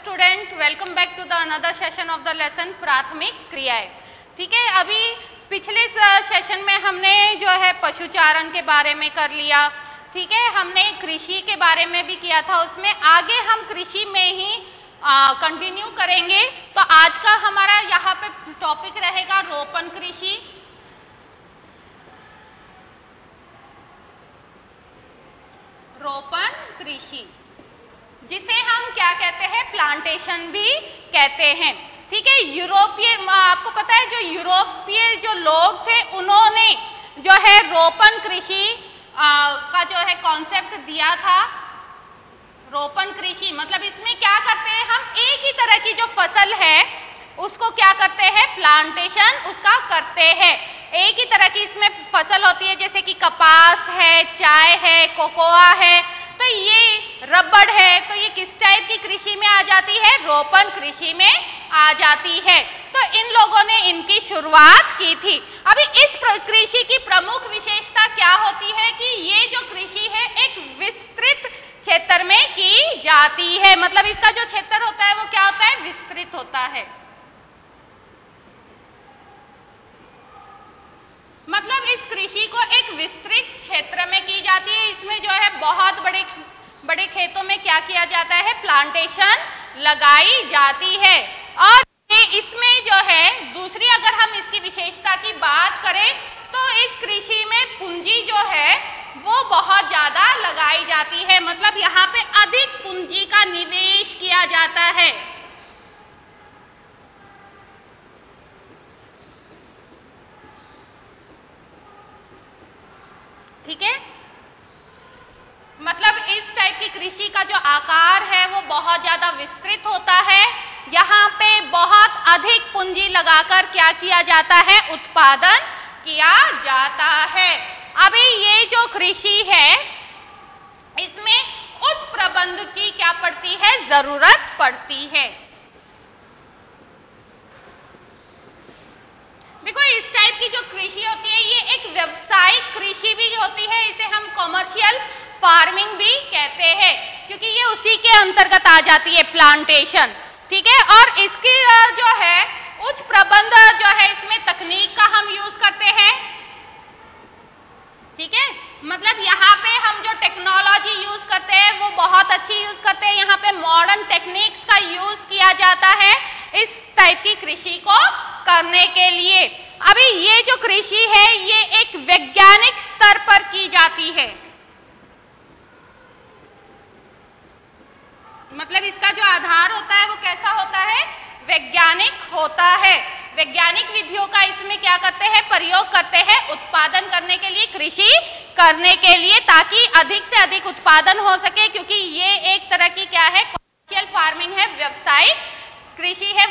Student, welcome back to the another session of the lesson प्राथमिक क्रियाएं। ठीक है, अभी पिछले सेशन में हमने जो है पशुचारण के बारे में कर लिया। ठीक है, हमने कृषि के बारे में भी किया था। उसमें आगे हम कृषि में ही कंटिन्यू करेंगे। तो आज का हमारा यहाँ पे टॉपिक रहेगा रोपण कृषि। रोपण कृषि जिसे हम क्या कहते हैं, प्लांटेशन भी कहते हैं। ठीक है, यूरोपीय, आपको पता है जो यूरोपीय जो लोग थे उन्होंने जो है रोपण कृषि का जो है कॉन्सेप्ट दिया था। रोपण कृषि मतलब इसमें क्या करते हैं, हम एक ही तरह की जो फसल है उसको क्या करते हैं, प्लांटेशन उसका करते हैं। एक ही तरह की इसमें फसल होती है, जैसे कि कपास है, चाय है, कोकोआ है, तो ये रबड़ है, तो ये किस टाइप की कृषि में आ जाती है, रोपण कृषि में आ जाती है। तो इन लोगों ने इनकी शुरुआत की थी। अभी इस कृषि की प्रमुख विशेषता क्या होती है कि ये जो कृषि है एक विस्तृत क्षेत्र में की जाती है। मतलब इसका जो क्षेत्र होता है वो क्या होता है, विस्तृत होता है। मतलब इस कृषि को एक विस्तृत क्षेत्र में की जाती है। इसमें जो है बहुत बड़े खेतों में क्या किया जाता है, प्लांटेशन लगाई जाती है। और इसमें जो है दूसरी, अगर हम इसकी विशेषता की बात करें तो इस कृषि में पूंजी जो है वो बहुत ज्यादा लगाई जाती है। मतलब यहाँ पे अधिक पूंजी का निवेश किया जाता है। ठीक है, मतलब इस टाइप की कृषि का जो आकार है वो बहुत ज्यादा विस्तृत होता है। यहाँ पे बहुत अधिक पूंजी लगाकर क्या किया जाता है, उत्पादन किया जाता है। अभी ये जो कृषि है इसमें उच्च प्रबंध की क्या पड़ती है, जरूरत पड़ती है। देखो इस टाइप की जो कृषि होती है ये एक व्यावसायिक कृषि भी होती है। इसे हम कॉमर्शियल फार्मिंग भी कहते हैं, क्योंकि ये उसी के अंतर्गत आ जाती है, प्लांटेशन। ठीक है, और इसकी जो है उच्च प्रबंध जो है इसमें तकनीक का हम यूज करते हैं। ठीक है, मतलब यहाँ पे हम जो टेक्नोलॉजी यूज करते हैं वो बहुत अच्छी यूज करते हैं। यहाँ पे मॉडर्न टेक्निक्स का यूज किया जाता है इस टाइप की कृषि को करने के लिए। अभी ये जो कृषि है ये एक वैज्ञानिक स्तर पर की जाती है। मतलब इसका जो आधार होता है वो कैसा होता है, वैज्ञानिक होता है। वैज्ञानिक विधियों का इसमें क्या करते हैं, प्रयोग करते हैं उत्पादन करने के लिए, कृषि करने के लिए, ताकि अधिक से अधिक उत्पादन हो सके। क्योंकि ये एक तरह की क्या है, कमर्शियल फार्मिंग है, व्यावसायिक कृषि है,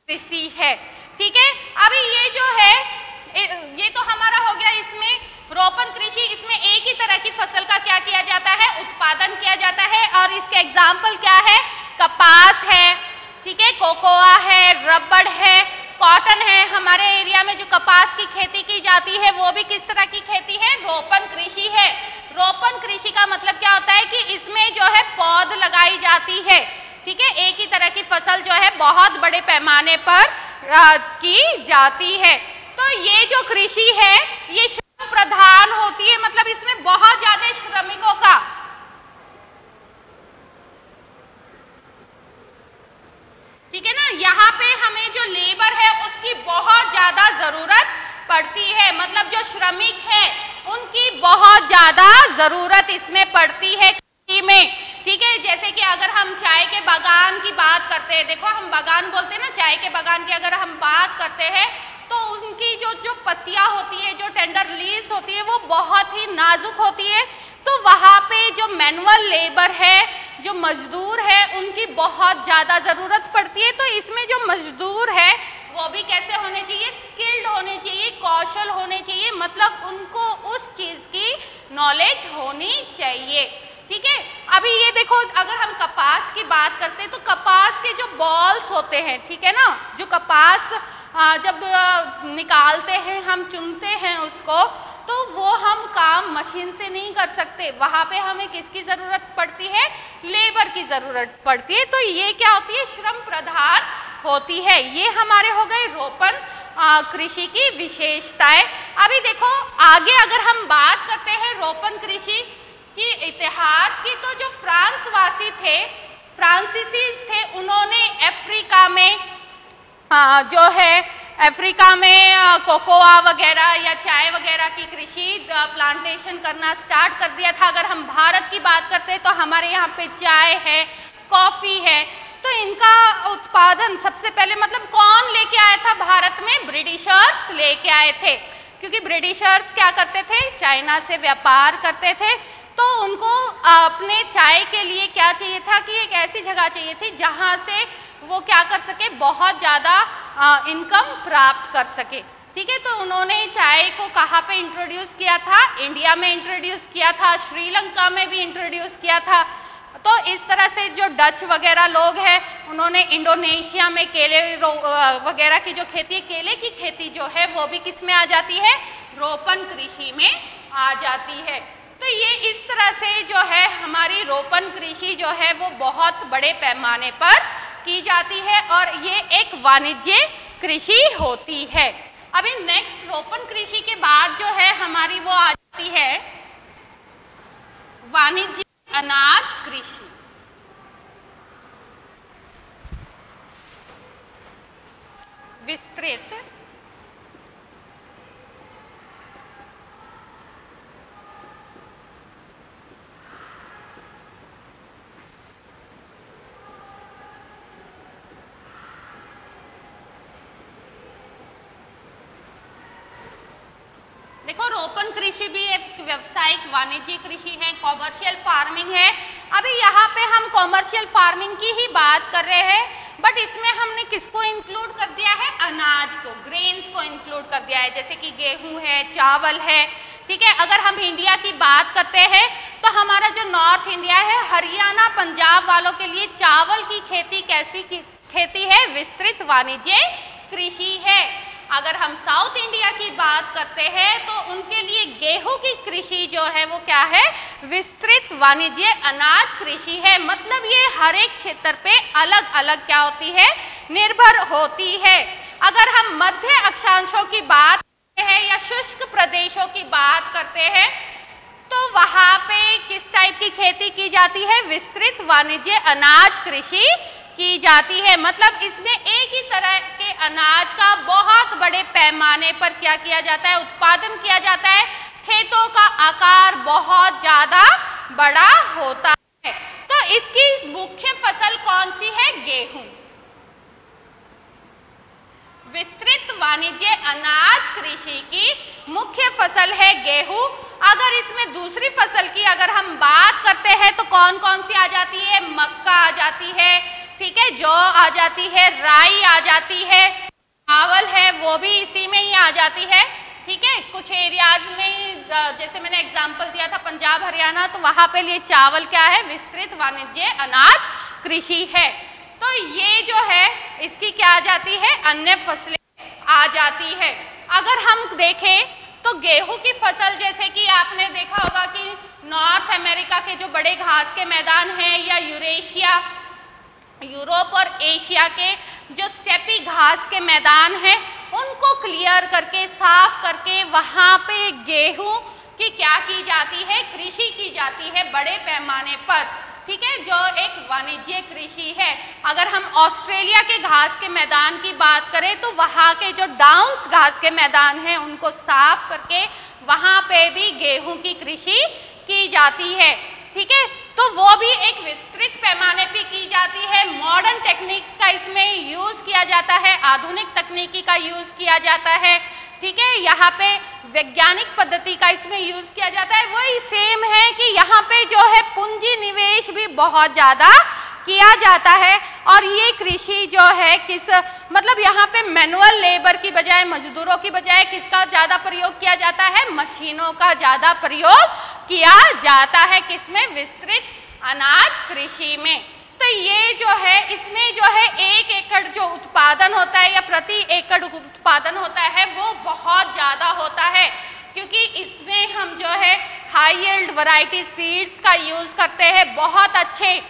कृषि है। ठीक है, अभी ये जो है ये तो हमारा हो गया इसमें रोपण कृषि। इसमें एक ही तरह की फसल का क्या किया जाता है, उत्पादन किया जाता है। और इसके एग्जाम्पल क्या है, कपास है, ठीक है, कोकोआ है, रबड़ है, कॉटन है। हमारे एरिया में जो कपास की खेती की जाती है वो भी किस तरह की खेती है, रोपण कृषि है। रोपण कृषि का मतलब क्या होता है कि इसमें जो है पौध लगाई जाती है। ठीक है, एक ही तरह की फसल जो है बहुत बड़े पैमाने पर की जाती है। तो ये जो कृषि है ये श्रम प्रधान होती है। मतलब इसमें बहुत ज्यादा श्रमिकों का, ठीक है ना, यहाँ पे हमें जो लेबर है उसकी बहुत ज्यादा जरूरत पड़ती है। मतलब जो श्रमिक है उनकी बहुत ज्यादा जरूरत इसमें पड़ती है कृषि में। ठीक है, जैसे कि अगर हम चाय के बागान की बात करते हैं, देखो हम बागान बोलते हैं ना, चाय के बागान की अगर हम बात करते हैं तो उनकी जो पत्तियां होती है, जो टेंडर लीव्स होती है वो बहुत ही नाजुक होती है। तो वहाँ पे जो मैनुअल लेबर है, जो मजदूर है, उनकी बहुत ज़्यादा ज़रूरत पड़ती है। तो इसमें जो मजदूर है वो भी कैसे होने चाहिए, स्किल्ड होने चाहिए, कौशल होने चाहिए। मतलब उनको उस चीज़ की नॉलेज होनी चाहिए। ठीक है, अभी ये देखो अगर हम कपास की बात करते हैं तो कपास के जो बॉल्स होते हैं, ठीक है ना, जो कपास जब निकालते हैं, हम चुनते हैं उसको, तो वो हम काम मशीन से नहीं कर सकते, वहां पे हमें किसकी जरूरत पड़ती है, लेबर की जरूरत पड़ती है। तो ये क्या होती है, श्रम प्रधान होती है। ये हमारे हो गए रोपण कृषि की विशेषताएं। अभी देखो आगे अगर हम बात करते हैं रोपण कृषि की इतिहास की, तो जो फ्रांसवासी थे, फ्रांसीसीज थे, उन्होंने अफ्रीका में जो है अफ्रीका में कोकोआ वगैरह या चाय वगैरह की कृषि प्लांटेशन करना स्टार्ट कर दिया था। अगर हम भारत की बात करते हैं तो हमारे यहाँ पे चाय है, कॉफी है, तो इनका उत्पादन सबसे पहले मतलब कौन लेके आया था भारत में, ब्रिटिशर्स लेके आए थे। क्योंकि ब्रिटिशर्स क्या करते थे, चाइना से व्यापार करते थे, तो उनको अपने चाय के लिए क्या चाहिए था कि एक ऐसी जगह चाहिए थी जहाँ से वो क्या कर सके, बहुत ज़्यादा इनकम प्राप्त कर सके। ठीक है, तो उन्होंने चाय को कहाँ पे इंट्रोड्यूस किया था, इंडिया में इंट्रोड्यूस किया था, श्रीलंका में भी इंट्रोड्यूस किया था। तो इस तरह से जो डच वगैरह लोग हैं, उन्होंने इंडोनेशिया में केले वगैरह की जो खेती, केले की खेती जो है वो भी किस में आ जाती है, रोपण कृषि में आ जाती है। तो ये इस तरह से जो है हमारी रोपण कृषि जो है वो बहुत बड़े पैमाने पर की जाती है और ये एक वाणिज्य कृषि होती है। अभी नेक्स्ट रोपण कृषि के बाद जो है हमारी वो आ जाती है वाणिज्य अनाज कृषि। विस्तृत देखो रोपण कृषि भी एक व्यवसायिक वाणिज्यिक कृषि है, कॉमर्शियल फार्मिंग है। अभी यहाँ पे हम कॉमर्शियल फार्मिंग की ही बात कर रहे हैं, बट इसमें हमने किसको इंक्लूड कर दिया है, अनाज को, ग्रेन्स को इंक्लूड कर दिया है, जैसे कि गेहूं है, चावल है। ठीक है, अगर हम इंडिया की बात करते हैं तो हमारा जो नॉर्थ इंडिया है, हरियाणा पंजाब वालों के लिए चावल की खेती कैसी खेती है, विस्तृत वाणिज्य कृषि है। अगर हम साउथ इंडिया की बात करते हैं तो उनके लिए गेहूं की कृषि जो है वो क्या है, विस्तृत वाणिज्य अनाज कृषि है। मतलब ये हर एक क्षेत्र पे अलग अलग क्या होती है, निर्भर होती है। अगर हम मध्य अक्षांशों की बात करते हैं या शुष्क प्रदेशों की बात करते हैं तो वहां पे किस टाइप की खेती की जाती है, विस्तृत वाणिज्य अनाज कृषि की जाती है। मतलब इसमें एक ही तरह के अनाज का बहुत बड़े पैमाने पर क्या किया जाता है, उत्पादन किया जाता है। खेतों का आकार बहुत ज्यादा बड़ा होता है। तो इसकी मुख्य फसल कौन सी है, गेहूं। विस्तृत वाणिज्य अनाज कृषि की मुख्य फसल है गेहूं। अगर इसमें दूसरी फसल की अगर हम बात करते हैं तो कौन कौन सी आ जाती है, मक्का आ जाती है, ठीक है, जौ आ जाती है, राई आ जाती है, चावल है वो भी इसी में ही आ जाती है। ठीक है, कुछ एरियाज में जैसे मैंने एग्जांपल दिया था पंजाब हरियाणा, तो वहां पे लिए चावल क्या है, विस्तृत वाणिज्य अनाज कृषि है। तो ये जो है इसकी क्या आ जाती है, अन्य फसलें आ जाती है। अगर हम देखें तो गेहूं की फसल, जैसे कि आपने देखा होगा कि नॉर्थ अमेरिका के जो बड़े घास के मैदान हैं या यूरेशिया, यूरोप और एशिया के जो स्टेपी घास के मैदान हैं उनको क्लियर करके, साफ करके वहां पे गेहूं की क्या की जाती है, कृषि की जाती है बड़े पैमाने पर। ठीक है, जो एक वाणिज्य कृषि है। अगर हम ऑस्ट्रेलिया के घास के मैदान की बात करें तो वहाँ के जो डाउन्स घास के मैदान हैं उनको साफ करके वहाँ पे भी गेहूं की कृषि की जाती है। ठीक है, तो वो भी एक विस्तृत पैमाने पे की जाती है। मॉडर्न टेक्निक्स का इसमें यूज किया जाता है, आधुनिक तकनीकी का यूज किया जाता है। ठीक है, यहाँ पे वैज्ञानिक पद्धति का इसमें यूज किया जाता है। वही सेम है कि यहाँ पे जो है पूंजी निवेश भी बहुत ज्यादा किया जाता है। और ये कृषि जो है किस मतलब यहाँ पे मैनुअल लेबर की बजाय, मजदूरों की बजाय किसका ज्यादा प्रयोग किया जाता है, मशीनों का ज्यादा प्रयोग किया जाता है। किसमें, विस्तृत अनाज कृषि में। तो ये जो है इसमें जो है 1 एकड़ जो उत्पादन होता है या प्रति एकड़ उत्पादन होता है वो बहुत ज्यादा होता है। क्योंकि इसमें हम जो है हाई यील्ड वैरायटी सीड्स का यूज करते हैं, बहुत अच्छे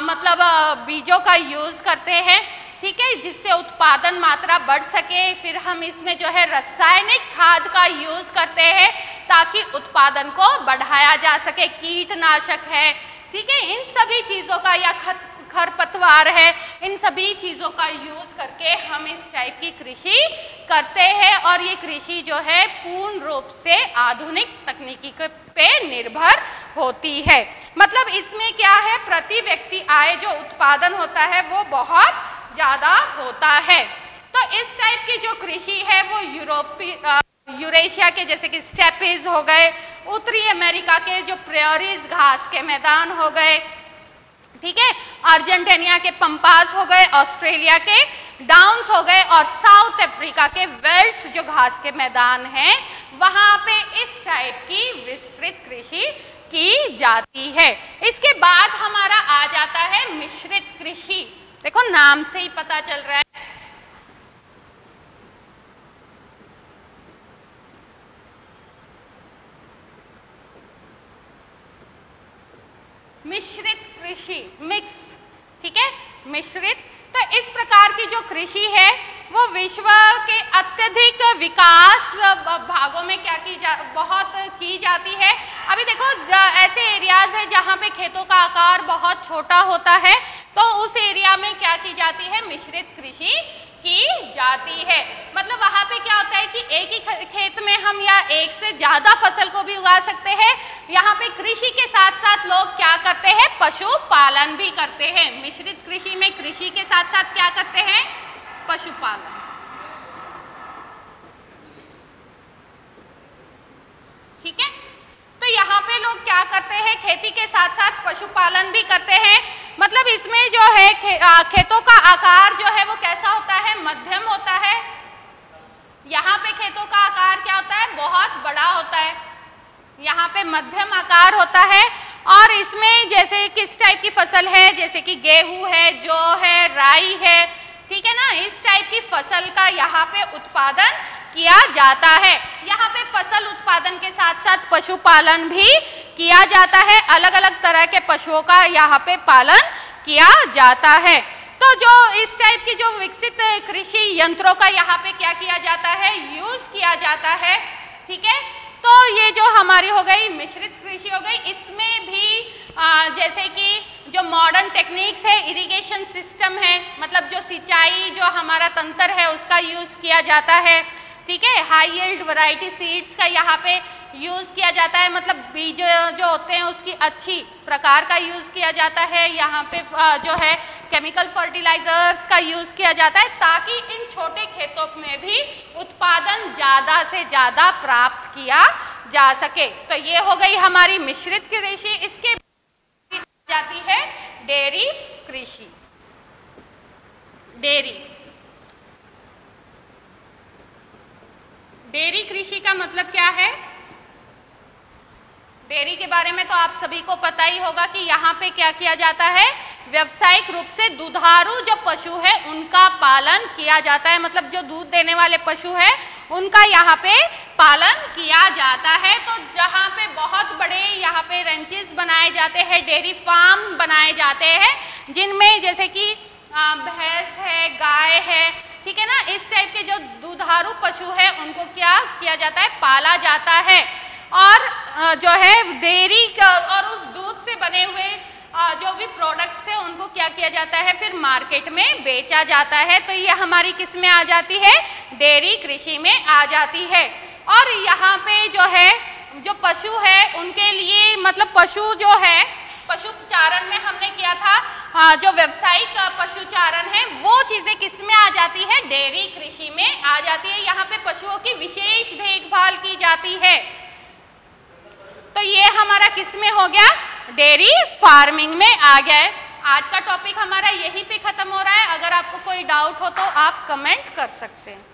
मतलब बीजों का यूज करते हैं, ठीक है, जिससे उत्पादन मात्रा बढ़ सके। फिर हम इसमें जो है रासायनिक खाद का यूज करते हैं ताकि उत्पादन को बढ़ाया जा सके। कीटनाशक है, ठीक है, इन सभी चीजों का या खरपतवार है, इन सभी चीजों का यूज करके हम इस टाइप की कृषि करते हैं। और ये कृषि जो है पूर्ण रूप से आधुनिक तकनीकी पे निर्भर होती है। मतलब इसमें क्या है, प्रति व्यक्ति आय जो उत्पादन होता है वो बहुत ज्यादा होता है। तो इस टाइप की जो कृषि है वो यूरेशिया के जैसे कि स्टेपीज हो गए, उत्तरी अमेरिका के जो प्रेयरीज घास के मैदान हो गए, ठीक है, अर्जेंटीना के पंपास हो गए, ऑस्ट्रेलिया के डाउन्स हो गए और साउथ अफ्रीका के वेल्ड्स जो घास के मैदान हैं, वहां पे इस टाइप की विस्तृत कृषि की जाती है। इसके बाद हमारा आ जाता है मिश्रित कृषि। देखो नाम से ही पता चल रहा है, मिश्रित कृषि, मिक्स, ठीक है, मिश्रित। तो इस प्रकार की जो कृषि है वो विश्व के अत्यधिक विकास भागों में क्या बहुत की जाती है। अभी देखो ऐसे एरियाज है जहाँ पे खेतों का आकार बहुत छोटा होता है, तो उस एरिया में क्या की जाती है, मिश्रित कृषि की जाती है। मतलब वहां पे क्या होता है कि एक ही खेत में हम या एक से ज्यादा फसल को भी उगा सकते हैं। यहाँ पे कृषि के साथ साथ लोग क्या करते हैं, पशुपालन भी करते हैं। मिश्रित कृषि में कृषि के साथ साथ क्या करते हैं, पशुपालन, ठीक है। तो यहाँ पे लोग क्या करते हैं, खेती के साथ साथ पशुपालन भी करते हैं। मतलब इसमें जो है खेतों का आकार जो है वो कैसा होता है, मध्यम होता है। यहाँ पे खेतों का आकार क्या होता है, बहुत बड़ा होता है, यहाँ पे मध्यम आकार होता है। और इसमें जैसे किस टाइप की फसल है, जैसे कि गेहूं है, जौ है, राई है, ठीक है ना, इस टाइप की फसल का यहाँ पे उत्पादन किया जाता है। यहाँ पे फसल उत्पादन के साथ साथ पशुपालन भी किया जाता है। अलग अलग तरह के पशुओं का यहाँ पे पालन किया जाता है। तो जो इस टाइप की जो विकसित कृषि यंत्रों का यहाँ पे क्या किया जाता है, यूज किया जाता है, ठीक है। तो ये जो हमारी हो गई मिश्रित कृषि हो गई, इसमें भी जैसे कि जो मॉडर्न टेक्निक्स है, इरिगेशन सिस्टम है, मतलब जो सिंचाई जो हमारा तंत्र है उसका यूज किया जाता है, ठीक है। हाई यील्ड वैरायटी सीड्स का यहाँ पे यूज किया जाता है, मतलब बीज जो होते हैं उसकी अच्छी प्रकार का यूज किया जाता है। यहाँ पे जो है केमिकल फर्टिलाइजर्स का यूज किया जाता है ताकि इन छोटे खेतों में भी उत्पादन ज्यादा से ज्यादा प्राप्त किया जा सके। तो ये हो गई हमारी मिश्रित कृषि। इसके बाद जाती है डेयरी कृषि। डेयरी कृषि का मतलब क्या है, डेयरी के बारे में तो आप सभी को पता ही होगा कि यहाँ पे क्या किया जाता है, व्यावसायिक रूप से दुधारू जो पशु है उनका पालन किया जाता है। मतलब जो दूध देने वाले पशु है उनका यहाँ पे पालन किया जाता है। तो जहाँ पे बहुत बड़े यहाँ पे रेंचेस बनाए जाते हैं, डेयरी फार्म बनाए जाते हैं, जिनमें जैसे कि भैंस है, गाय है, ठीक है ना, इस टाइप के जो दुधारू पशु है उनको क्या किया जाता है, पाला जाता है। और जो है डेयरी और उस दूध से बने हुए जो भी प्रोडक्ट्स है उनको क्या किया जाता है, फिर मार्केट में बेचा जाता है। तो ये हमारी किस में आ जाती है, डेयरी कृषि में आ जाती है। और यहाँ पे जो है जो पशु है उनके लिए, मतलब पशु जो है, पशुचारण में हमने किया था, जो व्यावसायिक पशुचारण है वो चीजें किस में आ जाती है, डेयरी कृषि में आ जाती है। यहाँ पे पशुओं की विशेष देखभाल की जाती है। तो ये हमारा किस में हो गया, डेयरी फार्मिंग में आ गया है। आज का टॉपिक हमारा यहीं पे खत्म हो रहा है। अगर आपको कोई डाउट हो तो आप कमेंट कर सकते हैं।